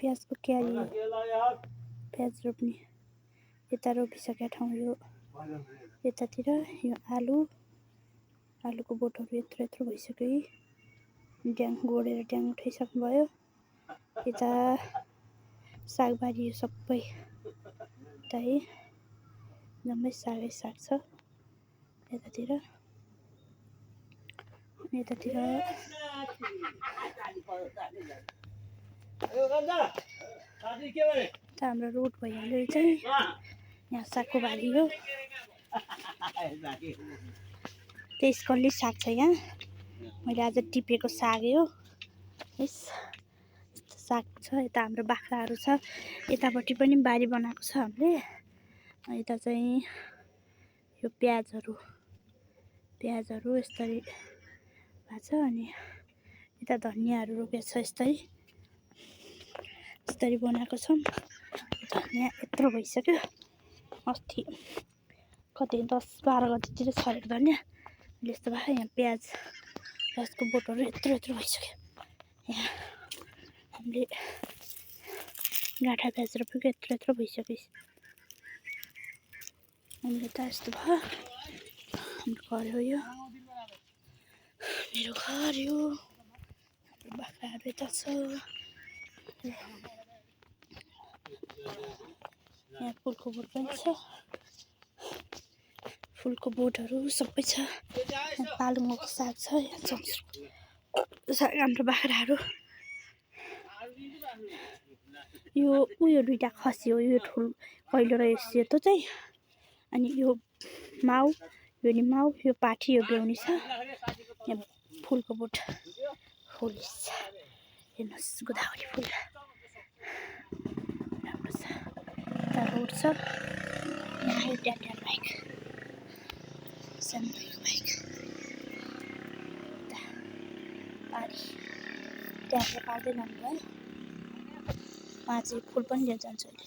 प्याजको क्यारी हो, प्याज रोप्ने। यता रोपिसकेका ठाउँ यो, यतातिर यो आलुको बोटहरू यत्रो यत्रो भइसक्यो है। ड्याङ गोडेर ड्याङ उठाइसक्नुभयो। यता सागबारी सबै त है जम्मै सागै साग छ यतातिर। यतातिर हाम्रो रोड भइहाल्यो चाहिँ यहाँ सागको बारी हो। 23 कल्ली साग छ यहाँ। मैले आज टिपेको सागै हो। यस साग छ। यता हाम्रो बाख्राहरू छ। यतापट्टि पनि बारी बनाएको छ हामीले। यता चाहिँ यो प्याजहरू यसरी भएको छ। अनि यता धनियाँहरू रोपेको छ। यस्तरी बनाएको छौँ। धनियाँ यत्रो भइसक्यो। अस्ति कति 10-12 गतितिर छरेको धनियाँ यस्तो भयो। यहाँ प्याजको बोटहरू यत्रो भइसक्यो। यहाँ हामीले गाँठा प्याज रोपेको यत्रो भइसक्यो। हामीले त यस्तो भयो। हाम्रो घर हो यो, मेरो घर यो। हाम्रो बाख्राहरू यता छ। यहाँ फुलको बोट पनि छ। फुलको बोटहरू सबै छ। यहाँ पालुङको साग छ। यहाँ चम्चुको साग। हाम्रो बाख्राहरू यो उयो दुईटा खसी हो। यो ठुलो पहिलो र सेतो चाहिँ। अनि यो माउ, यो नि माउ, यो पाठी, यो बेहुनी छ। यहाँ फुलको बोट फुल छ। हेर्नुहोस् गोदावरी फुल राम्रो छ। यता रोड छ। यहाँ एउटा बाइक, सानो बाइक। यता पारी ट्याक्टर पार्दै लानुभयो। उहाँ चाहिँ फुल पनि लिएर जान्छ अहिले।